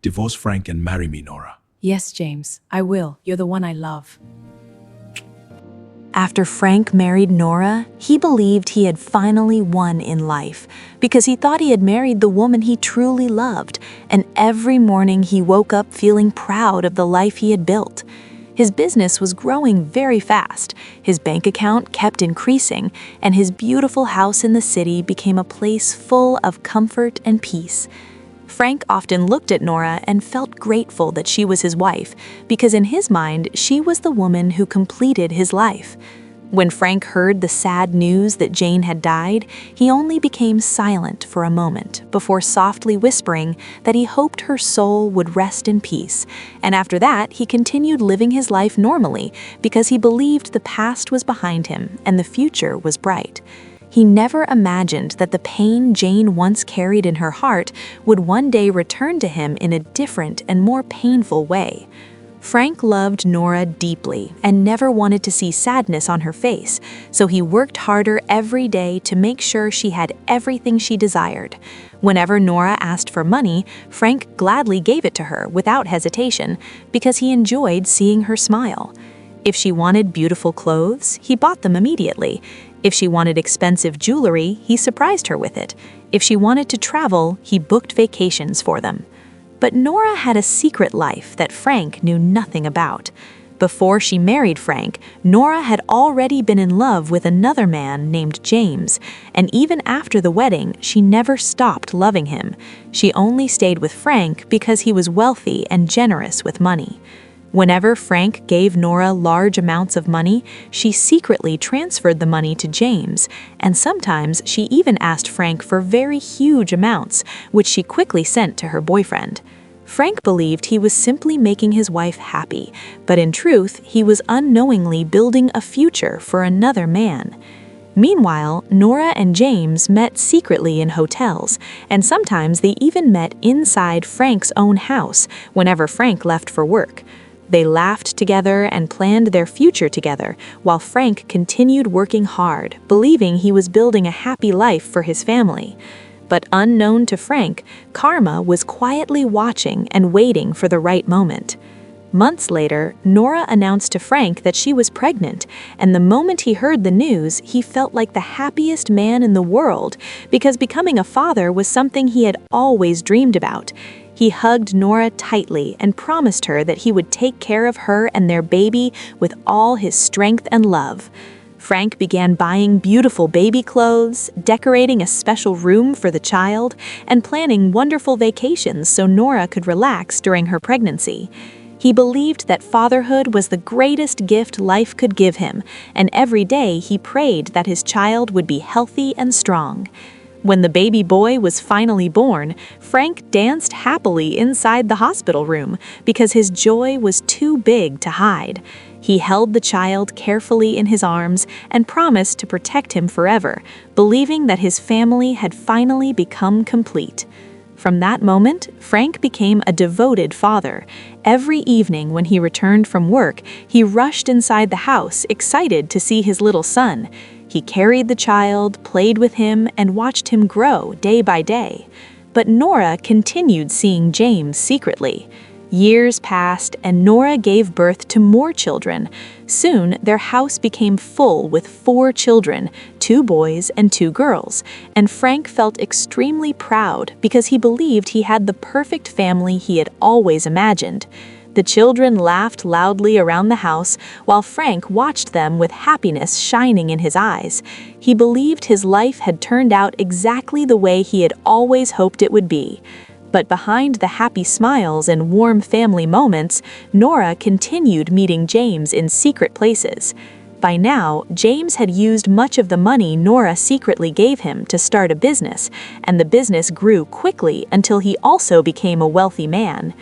Divorce Frank and marry me, Nora. Yes, James, I will. You're the one I love. After Frank married Nora, he believed he had finally won in life because he thought he had married the woman he truly loved, and every morning he woke up feeling proud of the life he had built. His business was growing very fast, his bank account kept increasing, and his beautiful house in the city became a place full of comfort and peace. Frank often looked at Nora and felt grateful that she was his wife, because in his mind, she was the woman who completed his life. When Frank heard the sad news that Jane had died, he only became silent for a moment before softly whispering that he hoped her soul would rest in peace. And after that, he continued living his life normally because he believed the past was behind him and the future was bright. He never imagined that the pain Jane once carried in her heart would one day return to him in a different and more painful way. Frank loved Nora deeply and never wanted to see sadness on her face, so he worked harder every day to make sure she had everything she desired. Whenever Nora asked for money, Frank gladly gave it to her without hesitation because he enjoyed seeing her smile. If she wanted beautiful clothes, he bought them immediately. If she wanted expensive jewelry, he surprised her with it. If she wanted to travel, he booked vacations for them. But Nora had a secret life that Frank knew nothing about. Before she married Frank, Nora had already been in love with another man named James, and even after the wedding, she never stopped loving him. She only stayed with Frank because he was wealthy and generous with money. Whenever Frank gave Nora large amounts of money, she secretly transferred the money to James, and sometimes she even asked Frank for very huge amounts, which she quickly sent to her boyfriend. Frank believed he was simply making his wife happy, but in truth, he was unknowingly building a future for another man. Meanwhile, Nora and James met secretly in hotels, and sometimes they even met inside Frank's own house whenever Frank left for work. They laughed together and planned their future together, while Frank continued working hard, believing he was building a happy life for his family. But unknown to Frank, karma was quietly watching and waiting for the right moment. Months later, Nora announced to Frank that she was pregnant, and the moment he heard the news, he felt like the happiest man in the world, because becoming a father was something he had always dreamed about. He hugged Nora tightly and promised her that he would take care of her and their baby with all his strength and love. Frank began buying beautiful baby clothes, decorating a special room for the child, and planning wonderful vacations so Nora could relax during her pregnancy. He believed that fatherhood was the greatest gift life could give him, and every day he prayed that his child would be healthy and strong. When the baby boy was finally born, Frank danced happily inside the hospital room because his joy was too big to hide. He held the child carefully in his arms and promised to protect him forever, believing that his family had finally become complete. From that moment, Frank became a devoted father. Every evening when he returned from work, he rushed inside the house, excited to see his little son. He carried the child, played with him, and watched him grow day by day. But Nora continued seeing James secretly. Years passed, and Nora gave birth to more children. Soon, their house became full with 4 children, 2 boys and 2 girls, and Frank felt extremely proud because he believed he had the perfect family he had always imagined. The children laughed loudly around the house, while Frank watched them with happiness shining in his eyes. He believed his life had turned out exactly the way he had always hoped it would be. But behind the happy smiles and warm family moments, Nora continued meeting James in secret places. By now, James had used much of the money Nora secretly gave him to start a business, and the business grew quickly until he also became a wealthy man.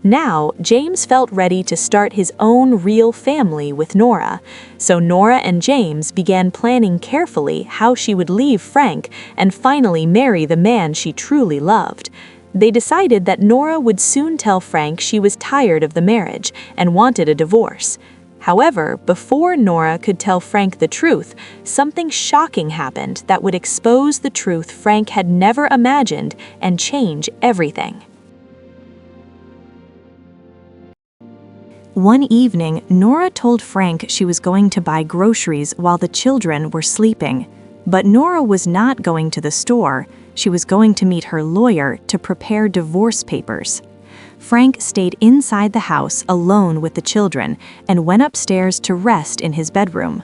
Now, James felt ready to start his own real family with Nora, so Nora and James began planning carefully how she would leave Frank and finally marry the man she truly loved. They decided that Nora would soon tell Frank she was tired of the marriage and wanted a divorce. However, before Nora could tell Frank the truth, something shocking happened that would expose the truth Frank had never imagined and change everything. One evening, Nora told Frank she was going to buy groceries while the children were sleeping. But Nora was not going to the store. She was going to meet her lawyer to prepare divorce papers. Frank stayed inside the house alone with the children and went upstairs to rest in his bedroom.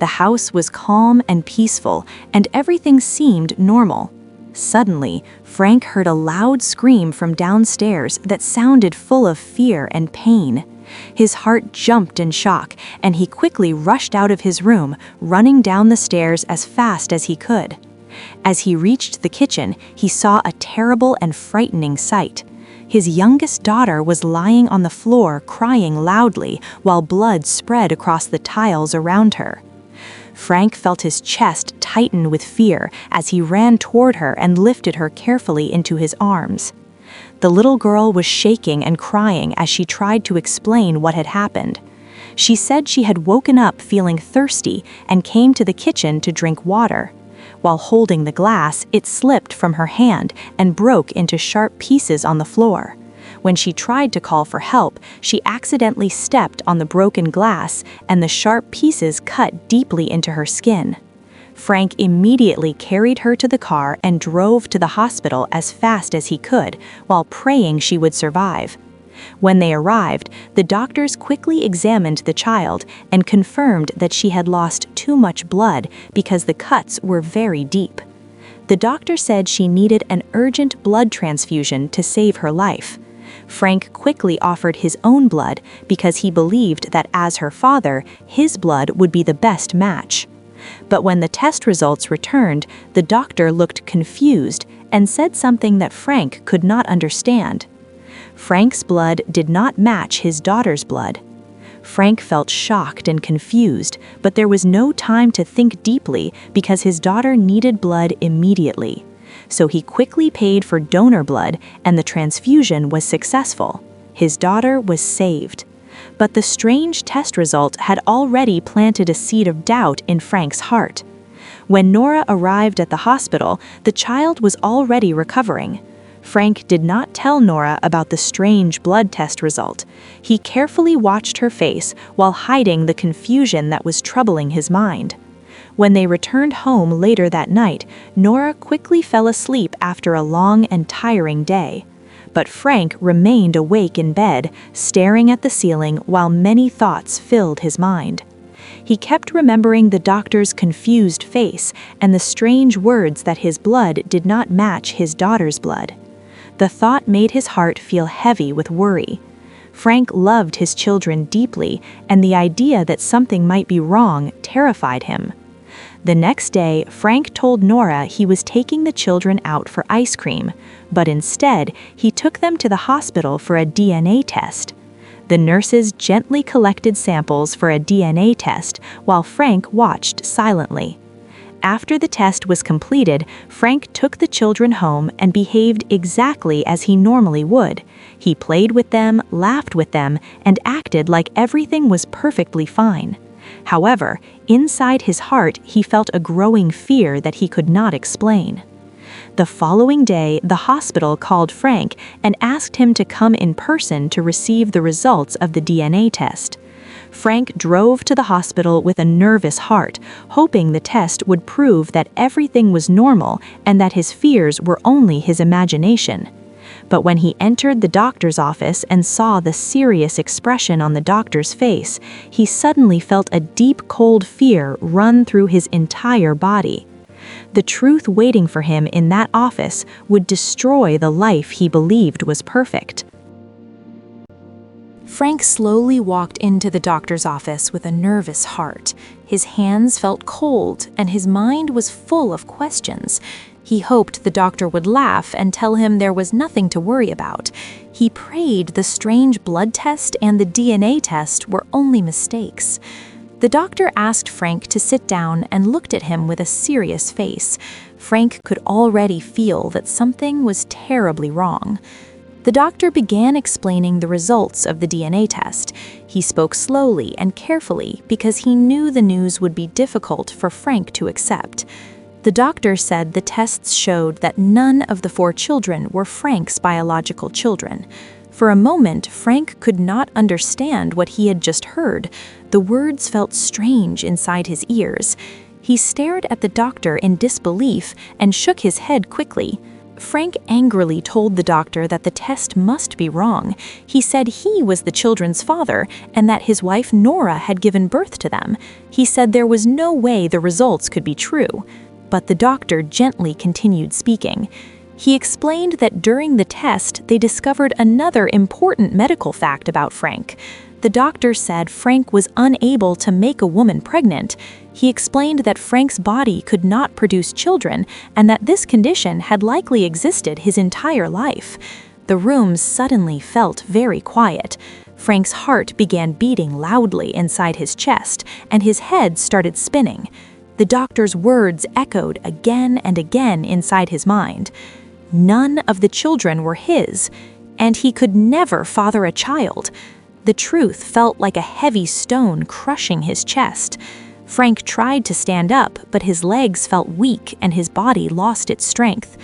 The house was calm and peaceful, and everything seemed normal. Suddenly, Frank heard a loud scream from downstairs that sounded full of fear and pain. His heart jumped in shock, and he quickly rushed out of his room, running down the stairs as fast as he could. As he reached the kitchen, he saw a terrible and frightening sight. His youngest daughter was lying on the floor crying loudly while blood spread across the tiles around her. Frank felt his chest tighten with fear as he ran toward her and lifted her carefully into his arms. The little girl was shaking and crying as she tried to explain what had happened. She said she had woken up feeling thirsty and came to the kitchen to drink water. While holding the glass, it slipped from her hand and broke into sharp pieces on the floor. When she tried to call for help, she accidentally stepped on the broken glass, and the sharp pieces cut deeply into her skin. Frank immediately carried her to the car and drove to the hospital as fast as he could, while praying she would survive. When they arrived, the doctors quickly examined the child and confirmed that she had lost too much blood because the cuts were very deep. The doctor said she needed an urgent blood transfusion to save her life. Frank quickly offered his own blood because he believed that as her father, his blood would be the best match. But when the test results returned, the doctor looked confused and said something that Frank could not understand. Frank's blood did not match his daughter's blood. Frank felt shocked and confused, but there was no time to think deeply because his daughter needed blood immediately. So he quickly paid for donor blood, and the transfusion was successful. His daughter was saved. But the strange test result had already planted a seed of doubt in Frank's heart. When Nora arrived at the hospital, the child was already recovering. Frank did not tell Nora about the strange blood test result. He carefully watched her face while hiding the confusion that was troubling his mind. When they returned home later that night, Nora quickly fell asleep after a long and tiring day. But Frank remained awake in bed, staring at the ceiling while many thoughts filled his mind. He kept remembering the doctor's confused face and the strange words that his blood did not match his daughter's blood. The thought made his heart feel heavy with worry. Frank loved his children deeply, and the idea that something might be wrong terrified him. The next day, Frank told Nora he was taking the children out for ice cream, but instead, he took them to the hospital for a DNA test. The nurses gently collected samples for a DNA test while Frank watched silently. After the test was completed, Frank took the children home and behaved exactly as he normally would. He played with them, laughed with them, and acted like everything was perfectly fine. However, inside his heart, he felt a growing fear that he could not explain. The following day, the hospital called Frank and asked him to come in person to receive the results of the DNA test. Frank drove to the hospital with a nervous heart, hoping the test would prove that everything was normal and that his fears were only his imagination. But when he entered the doctor's office and saw the serious expression on the doctor's face, he suddenly felt a deep cold fear run through his entire body. The truth waiting for him in that office would destroy the life he believed was perfect. Frank slowly walked into the doctor's office with a nervous heart. His hands felt cold, and his mind was full of questions. He hoped the doctor would laugh and tell him there was nothing to worry about. He prayed the strange blood test and the DNA test were only mistakes. The doctor asked Frank to sit down and looked at him with a serious face. Frank could already feel that something was terribly wrong. The doctor began explaining the results of the DNA test. He spoke slowly and carefully because he knew the news would be difficult for Frank to accept. The doctor said the tests showed that none of the 4 children were Frank's biological children. For a moment, Frank could not understand what he had just heard. The words felt strange inside his ears. He stared at the doctor in disbelief and shook his head quickly. Frank angrily told the doctor that the test must be wrong. He said he was the children's father and that his wife Nora had given birth to them. He said there was no way the results could be true. But the doctor gently continued speaking. He explained that during the test, they discovered another important medical fact about Frank. The doctor said Frank was unable to make a woman pregnant. He explained that Frank's body could not produce children and that this condition had likely existed his entire life. The room suddenly felt very quiet. Frank's heart began beating loudly inside his chest, and his head started spinning. The doctor's words echoed again and again inside his mind. None of the children were his, and he could never father a child. The truth felt like a heavy stone crushing his chest. Frank tried to stand up, but his legs felt weak and his body lost its strength.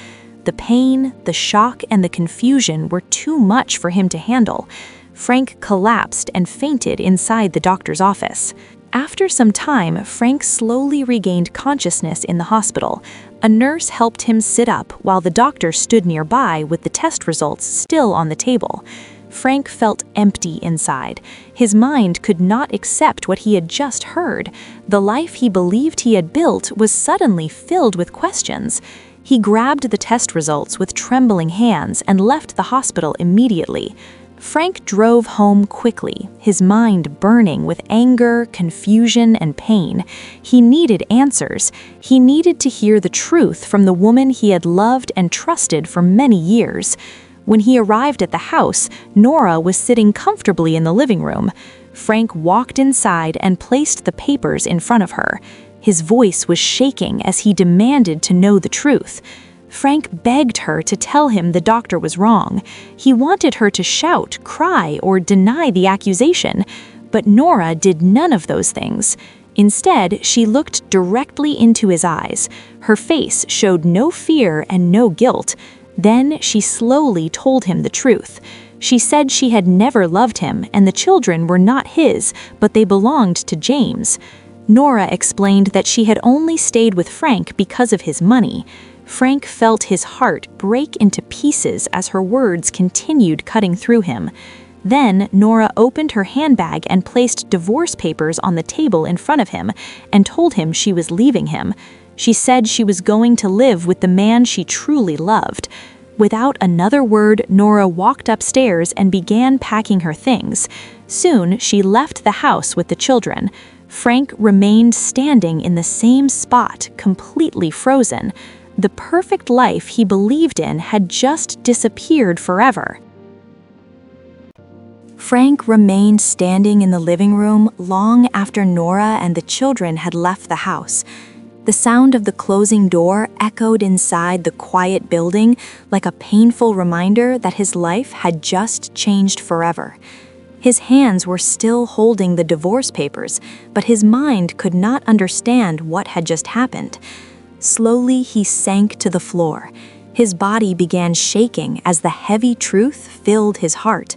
The pain, the shock, and the confusion were too much for him to handle. Frank collapsed and fainted inside the doctor's office. After some time, Frank slowly regained consciousness in the hospital. A nurse helped him sit up while the doctor stood nearby with the test results still on the table. Frank felt empty inside. His mind could not accept what he had just heard. The life he believed he had built was suddenly filled with questions. He grabbed the test results with trembling hands and left the hospital immediately. Frank drove home quickly, his mind burning with anger, confusion, and pain. He needed answers. He needed to hear the truth from the woman he had loved and trusted for many years. When he arrived at the house, Nora was sitting comfortably in the living room. Frank walked inside and placed the papers in front of her. His voice was shaking as he demanded to know the truth. Frank begged her to tell him the doctor was wrong. He wanted her to shout, cry, or deny the accusation, but Nora did none of those things. Instead, she looked directly into his eyes. Her face showed no fear and no guilt. Then she slowly told him the truth. She said she had never loved him and the children were not his, but they belonged to James. Nora explained that she had only stayed with Frank because of his money. Frank felt his heart break into pieces as her words continued cutting through him. Then Nora opened her handbag and placed divorce papers on the table in front of him and told him she was leaving him. She said she was going to live with the man she truly loved. Without another word, Nora walked upstairs and began packing her things. Soon, she left the house with the children. Frank remained standing in the same spot, completely frozen. The perfect life he believed in had just disappeared forever. Frank remained standing in the living room long after Nora and the children had left the house. The sound of the closing door echoed inside the quiet building like a painful reminder that his life had just changed forever. His hands were still holding the divorce papers, but his mind could not understand what had just happened. Slowly, he sank to the floor. His body began shaking as the heavy truth filled his heart.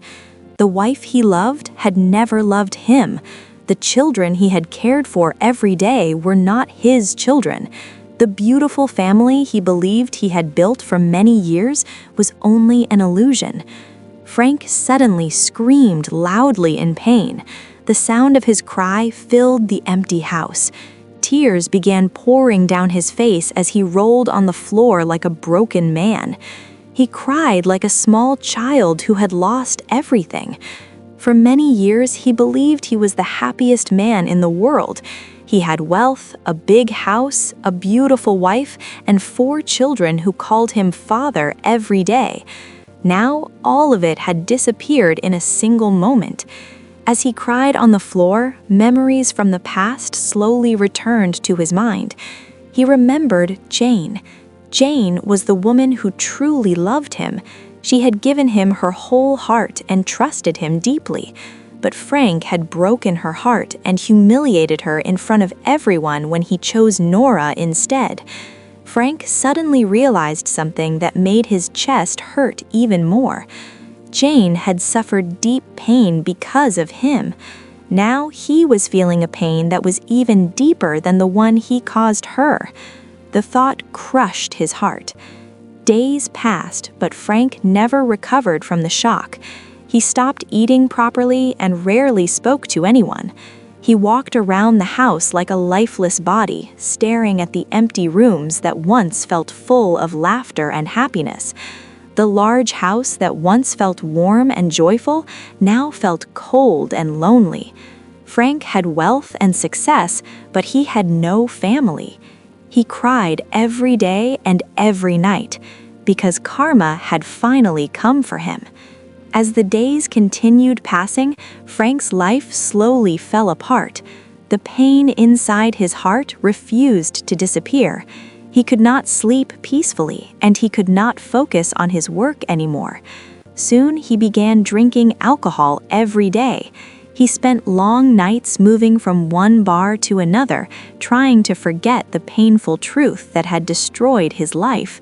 The wife he loved had never loved him. The children he had cared for every day were not his children. The beautiful family he believed he had built for many years was only an illusion. Frank suddenly screamed loudly in pain. The sound of his cry filled the empty house. Tears began pouring down his face as he rolled on the floor like a broken man. He cried like a small child who had lost everything. For many years, he believed he was the happiest man in the world. He had wealth, a big house, a beautiful wife, and 4 children who called him father every day. Now, all of it had disappeared in a single moment. As he cried on the floor, memories from the past slowly returned to his mind. He remembered Jane. Jane was the woman who truly loved him. She had given him her whole heart and trusted him deeply. But Frank had broken her heart and humiliated her in front of everyone when he chose Nora instead. Frank suddenly realized something that made his chest hurt even more. Jane had suffered deep pain because of him. Now he was feeling a pain that was even deeper than the one he caused her. The thought crushed his heart. Days passed, but Frank never recovered from the shock. He stopped eating properly and rarely spoke to anyone. He walked around the house like a lifeless body, staring at the empty rooms that once felt full of laughter and happiness. The large house that once felt warm and joyful now felt cold and lonely. Frank had wealth and success, but he had no family. He cried every day and every night, because karma had finally come for him. As the days continued passing, Frank's life slowly fell apart. The pain inside his heart refused to disappear. He could not sleep peacefully, and he could not focus on his work anymore. Soon he began drinking alcohol every day. He spent long nights moving from one bar to another, trying to forget the painful truth that had destroyed his life.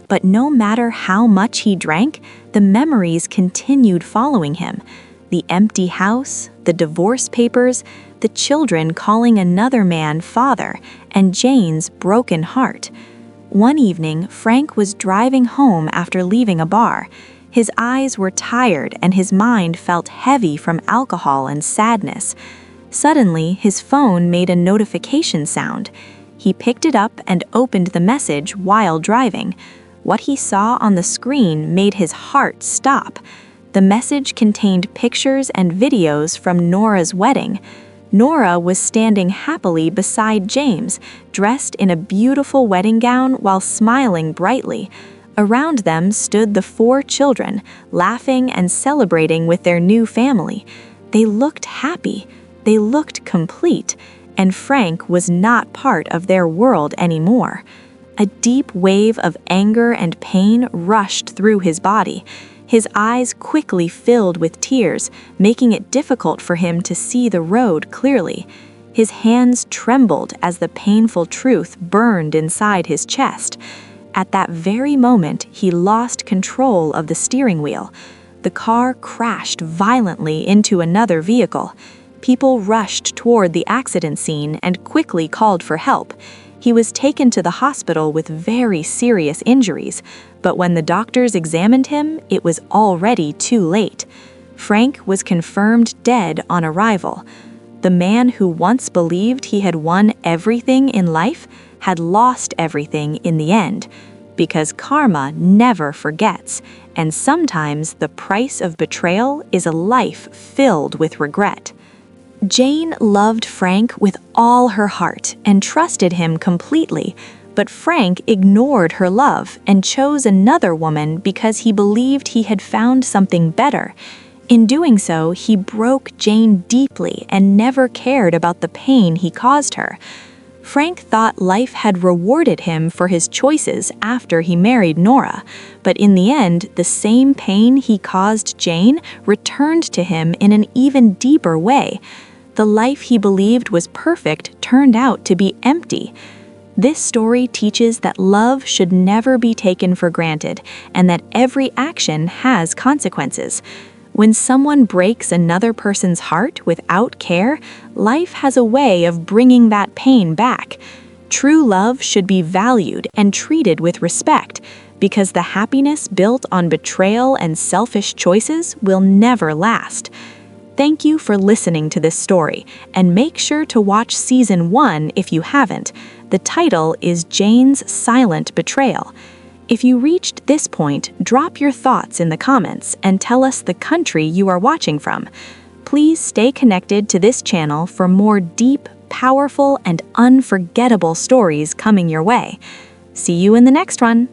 But no matter how much he drank, the memories continued following him. The empty house, the divorce papers, the children calling another man father, and Jane's broken heart. One evening, Frank was driving home after leaving a bar. His eyes were tired and his mind felt heavy from alcohol and sadness. Suddenly, his phone made a notification sound. He picked it up and opened the message while driving. What he saw on the screen made his heart stop. The message contained pictures and videos from Nora's wedding. Nora was standing happily beside James, dressed in a beautiful wedding gown while smiling brightly. Around them stood the 4 children, laughing and celebrating with their new family. They looked happy. They looked complete, and Frank was not part of their world anymore. A deep wave of anger and pain rushed through his body. His eyes quickly filled with tears, making it difficult for him to see the road clearly. His hands trembled as the painful truth burned inside his chest. At that very moment, he lost control of the steering wheel. The car crashed violently into another vehicle. People rushed toward the accident scene and quickly called for help. He was taken to the hospital with very serious injuries, but when the doctors examined him, it was already too late. Frank was confirmed dead on arrival. The man who once believed he had won everything in life had lost everything in the end, because karma never forgets, and sometimes the price of betrayal is a life filled with regret. Jane loved Frank with all her heart and trusted him completely, but Frank ignored her love and chose another woman because he believed he had found something better. In doing so, he broke Jane deeply and never cared about the pain he caused her. Frank thought life had rewarded him for his choices after he married Nora, but in the end, the same pain he caused Jane returned to him in an even deeper way. The life he believed was perfect turned out to be empty. This story teaches that love should never be taken for granted and that every action has consequences. When someone breaks another person's heart without care, life has a way of bringing that pain back. True love should be valued and treated with respect, because the happiness built on betrayal and selfish choices will never last. Thank you for listening to this story, and make sure to watch Season 1 if you haven't. The title is Jane's Silent Betrayal. If you reached this point, drop your thoughts in the comments and tell us the country you are watching from. Please stay connected to this channel for more deep, powerful, and unforgettable stories coming your way. See you in the next one!